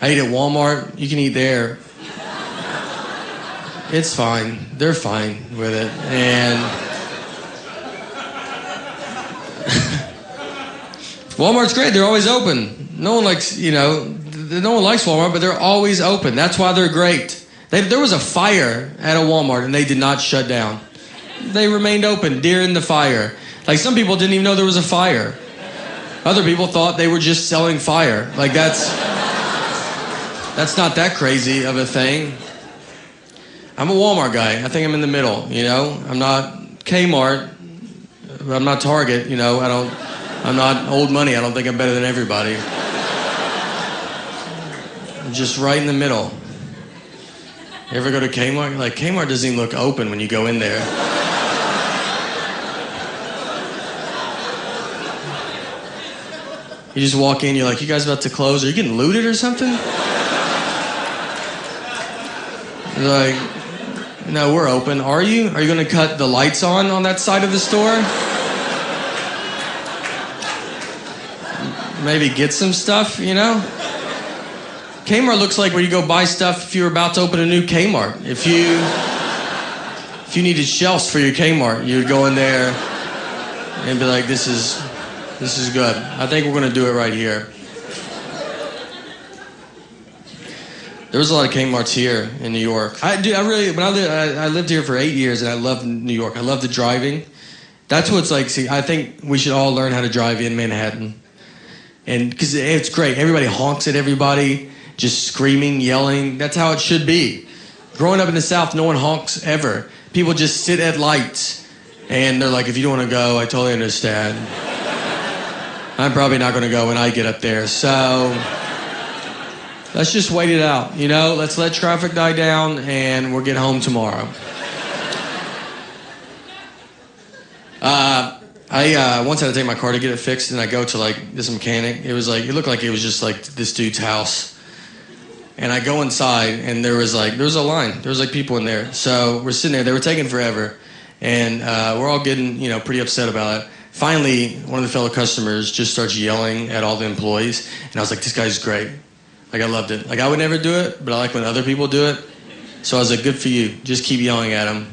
I eat at Walmart. You can eat there. It's fine. They're fine with it. And Walmart's great. They're always open. No one likes, no one likes Walmart, but they're always open. That's why they're great. There was a fire at a Walmart, and they did not shut down. They remained open during the fire. Like, some people didn't even know there was a fire. Other people thought they were just selling fire. Like, that's not that crazy of a thing. I'm a Walmart guy. I think I'm in the middle, I'm not Kmart. I'm not Target, I'm not old money. I don't think I'm better than everybody. I'm just right in the middle. You ever go to Kmart? Like, Kmart doesn't even look open when you go in there. You just walk in, you're like, you guys about to close? Are you getting looted or something? You're like, no, we're open. Are you? Are you going to cut the lights on that side of the store? Maybe get some stuff, Kmart looks like where you go buy stuff if you're about to open a new Kmart. If you needed shelves for your Kmart, you'd go in there and be like, this is good. I think we're going to do it right here. There was a lot of Kmarts here in New York. I lived here for 8 years, and I love New York. I love the driving. That's what it's like. See, I think we should all learn how to drive in Manhattan. And because it's great. Everybody honks at everybody, just screaming, yelling. That's how it should be. Growing up in the South, no one honks ever. People just sit at lights, and they're like, if you don't want to go, I totally understand. I'm probably not going to go when I get up there. So let's just wait it out, Let's let traffic die down, and we'll get home tomorrow. I once had to take my car to get it fixed, and I go to this mechanic. It looked like it was just this dude's house. And I go inside, and there was a line. There was people in there. So we're sitting there. They were taking forever, and we're all getting pretty upset about it. Finally, one of the fellow customers just starts yelling at all the employees, and I was like, this guy's great. I loved it. I would never do it, but I like when other people do it. So I was like, good for you. Just keep yelling at him.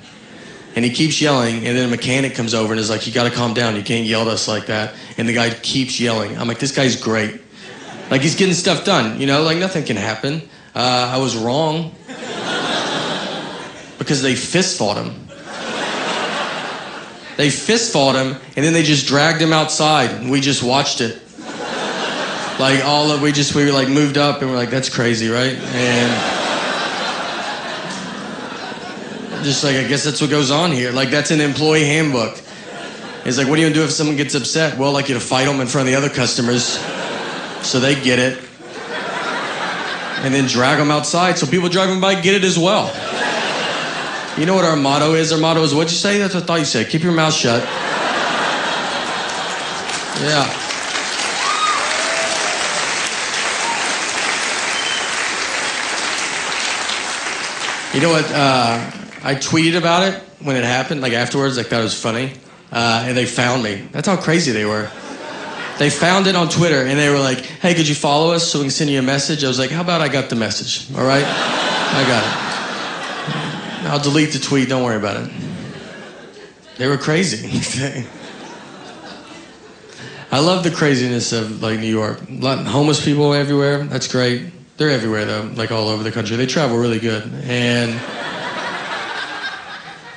And he keeps yelling, and then a mechanic comes over and is like, you got to calm down. You can't yell at us like that. And the guy keeps yelling. I'm like, this guy's great. He's getting stuff done, nothing can happen. I was wrong. Because they fist fought him. They fist fought him, and then they just dragged him outside, and we just watched it. We were moved up, and we're like, that's crazy, right? And just I guess that's what goes on here. That's an employee handbook. It's like, what are you gonna do if someone gets upset? Well, you to fight them in front of the other customers so they get it. And then drag them outside so people driving by get it as well. You know what our motto is? Our motto is, what'd you say? That's what I thought you said. Keep your mouth shut. Yeah. You know what? I tweeted about it when it happened, afterwards. I thought it was funny. And they found me. That's how crazy they were. They found it on Twitter, and they were like, hey, could you follow us so we can send you a message? I was like, how about I got the message, all right? I got it. I'll delete the tweet, don't worry about it. They were crazy. I love the craziness of, New York. Homeless people everywhere, that's great. They're everywhere, though, all over the country. They travel really good. And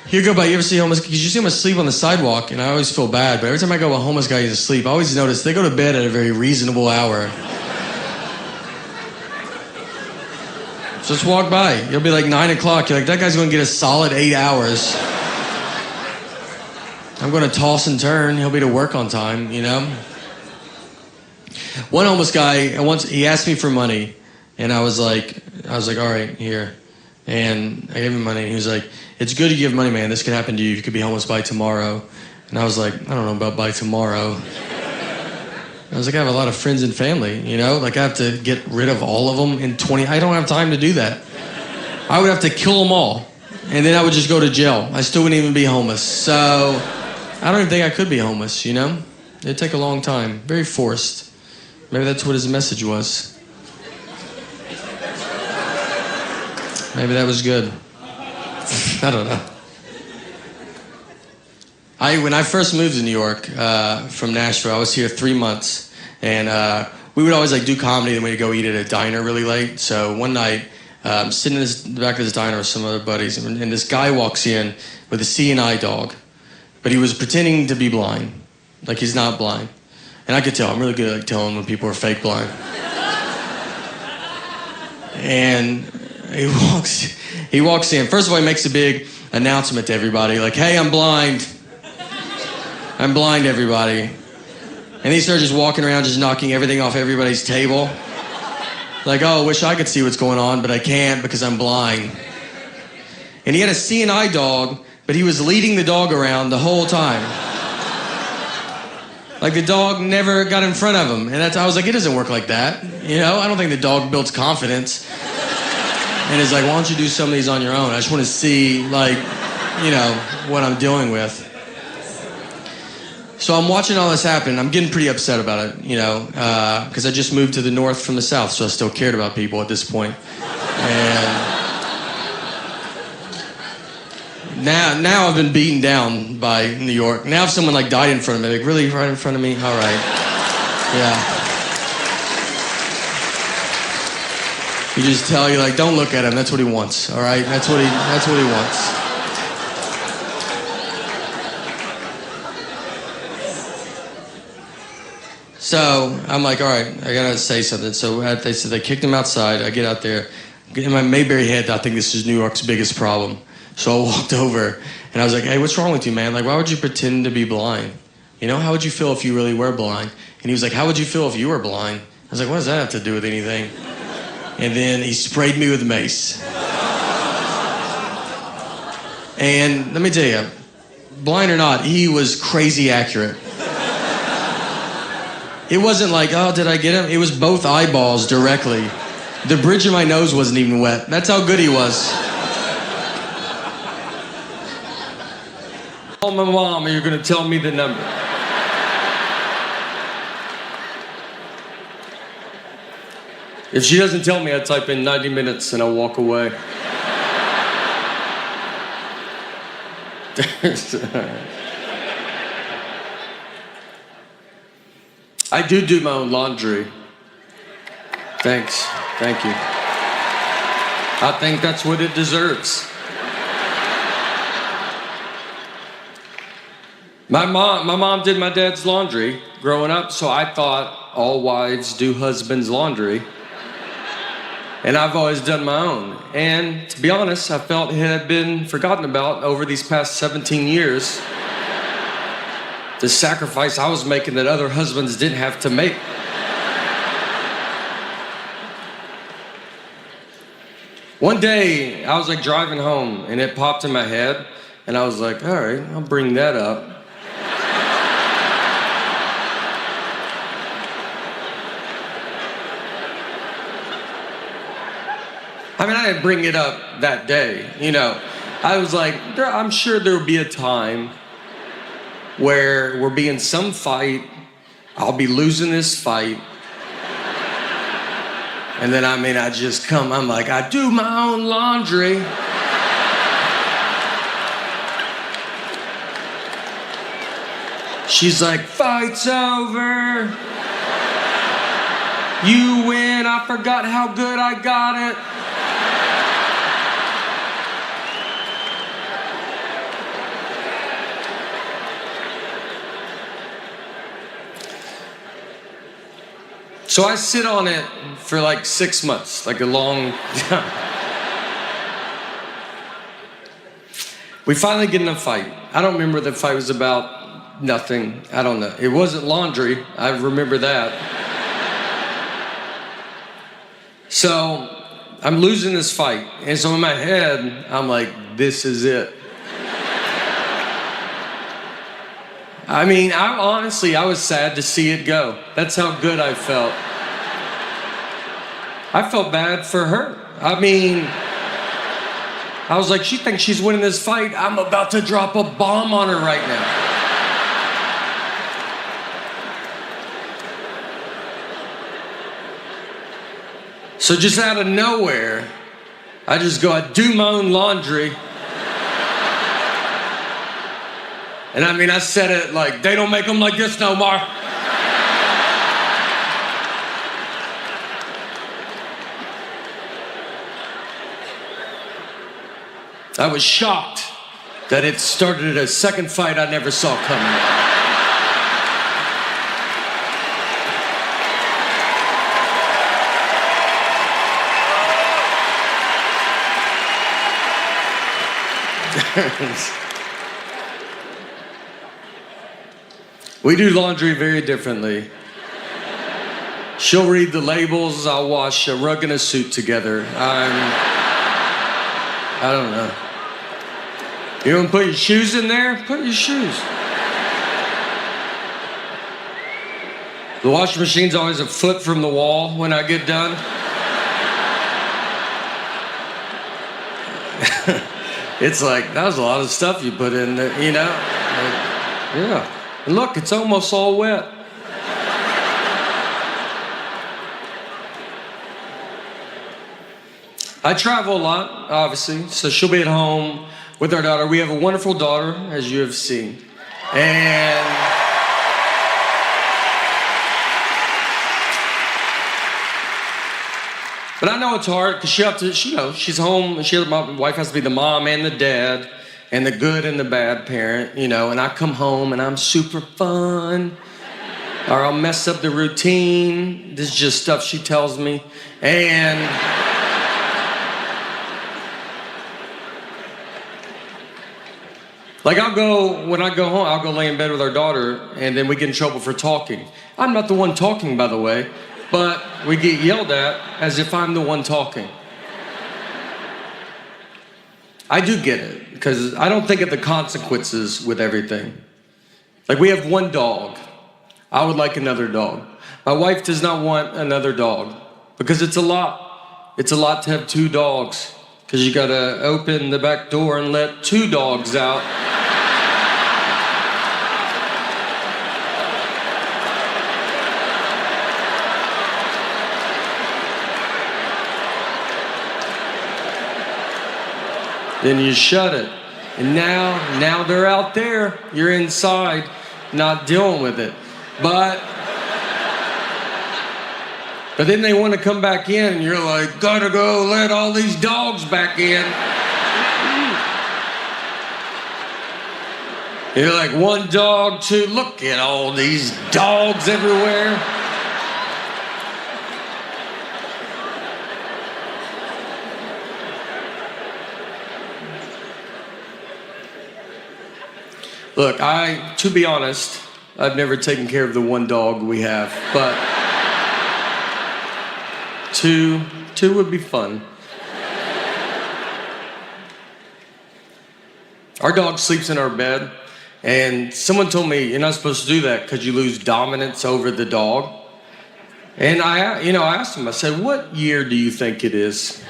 you go by, you ever see homeless, because you see them asleep on the sidewalk, and I always feel bad, but every time I go, a homeless guy is asleep, I always notice they go to bed at a very reasonable hour. So just walk by. You'll be 9 o'clock. You're like, that guy's going to get a solid 8 hours. I'm going to toss and turn. He'll be to work on time, One homeless guy, he asked me for money, and I was like, all right, here. And I gave him money, and he was like, it's good you give money, man. This could happen to you. You could be homeless by tomorrow. And I was like, I don't know about by tomorrow. I was like, I have a lot of friends and family, I have to get rid of all of them in 20... I don't have time to do that. I would have to kill them all, and then I would just go to jail. I still wouldn't even be homeless. So I don't even think I could be homeless, It'd take a long time. Very forced. Maybe that's what his message was. Maybe that was good. I don't know. When I first moved to New York from Nashville, I was here 3 months, and we would always like do comedy, then we'd go eat at a diner really late. So one night, I'm sitting in the back of this diner with some other buddies, and this guy walks in with a CNI dog, but he was pretending to be blind, like he's not blind. And I could tell, I'm really good at like, telling when people are fake blind. And he walks in. First of all, he makes a big announcement to everybody, like, hey, I'm blind. I'm blind, everybody. And he started just walking around, just knocking everything off everybody's table. Like, oh, I wish I could see what's going on, but I can't because I'm blind. And he had a CNI dog, but he was leading the dog around the whole time. Like the dog never got in front of him. And I was like, it doesn't work like that. You know, I don't think the dog builds confidence. And he's like, why don't you do some of these on your own? I just want to see, like, you know, what I'm dealing with. So I'm watching all this happen. I'm getting pretty upset about it, you know, because I just moved to the north from the south, so I still cared about people at this point. And now I've been beaten down by New York. Now if someone like died in front of me, like really right in front of me, all right, yeah. You just tell you like, don't look at him. That's what he wants. All right, that's what he wants. So I'm like, all right, I gotta say something. So they said they kicked him outside. I get out there. In my Mayberry head, I think this is New York's biggest problem. So I walked over and I was like, hey, what's wrong with you, man? Like, why would you pretend to be blind? You know, how would you feel if you really were blind? And he was like, how would you feel if you were blind? I was like, what does that have to do with anything? And then he sprayed me with mace. And let me tell you, blind or not, he was crazy accurate. It wasn't like, oh, did I get him? It was both eyeballs directly. The bridge of my nose wasn't even wet. That's how good he was. Call my mom and you're gonna tell me the number. If she doesn't tell me, I type in 90 minutes and I walk away. I do my own laundry. Thanks. Thank you. I think that's what it deserves. My mom did my dad's laundry growing up, so I thought all wives do husband's laundry. And I've always done my own. And to be honest, I felt it had been forgotten about over these past 17 years. The sacrifice I was making that other husbands didn't have to make. One day, I was like driving home and it popped in my head and I was like, all right, I'll bring that up. I mean, I didn't bring it up that day, you know. I was like, I'm sure there'll be a time where we'll be in some fight, I'll be losing this fight, and then I just come, I'm like, I do my own laundry. She's like, fight's over. You win, I forgot how good I got it. So I sit on it for like 6 months, like a long time. We finally get in a fight. I don't remember what the fight was about. Nothing. I don't know. It wasn't laundry. I remember that. So I'm losing this fight. And so in my head, I'm like, this is it. I mean, I was sad to see it go. That's how good I felt. I felt bad for her. I mean, I was like, she thinks she's winning this fight. I'm about to drop a bomb on her right now. So just out of nowhere, I just go, I do my own laundry. And I mean, I said it like, they don't make them like this no more. I was shocked that it started a second fight I never saw coming. We do laundry very differently. She'll read the labels, I'll wash a rug and a suit together. I don't know. You don't put your shoes in there? Put your shoes. The washing machine's always a foot from the wall when I get done. It's like, that was a lot of stuff you put in there, you know? Yeah. And look, it's almost all wet. I travel a lot, obviously, so she'll be at home with our daughter. We have a wonderful daughter, as you have seen. And but I know it's hard because she's home and my wife has to be the mom and the dad and the good and the bad parent, you know, and I come home and I'm super fun or I'll mess up the routine. This is just stuff she tells me. And like when I go home, I'll go lay in bed with our daughter and then we get in trouble for talking. I'm not the one talking, by the way, but we get yelled at as if I'm the one talking. I do get it, because I don't think of the consequences with everything. Like, we have one dog. I would like another dog. My wife does not want another dog, because it's a lot. It's a lot to have two dogs, because you gotta open the back door and let two dogs out. Then you shut it. And now they're out there. You're inside, not dealing with it. But then they want to come back in, and you're like, gotta go let all these dogs back in. You're like, one dog, two, look at all these dogs everywhere. Look, to be honest, I've never taken care of the one dog we have, but two would be fun. Our dog sleeps in our bed, and someone told me you're not supposed to do that because you lose dominance over the dog. And I asked him, I said, what year do you think it is?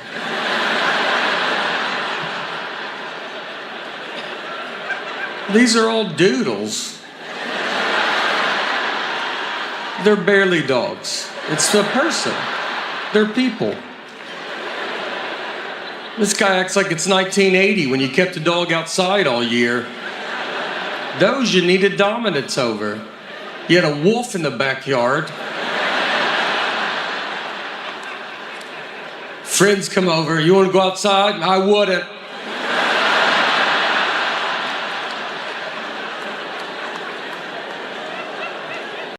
These are all doodles. They're barely dogs. It's a person. They're people. This guy acts like it's 1980 when you kept the dog outside all year. Those you needed dominance over. You had a wolf in the backyard. Friends come over, you want to go outside? I wouldn't.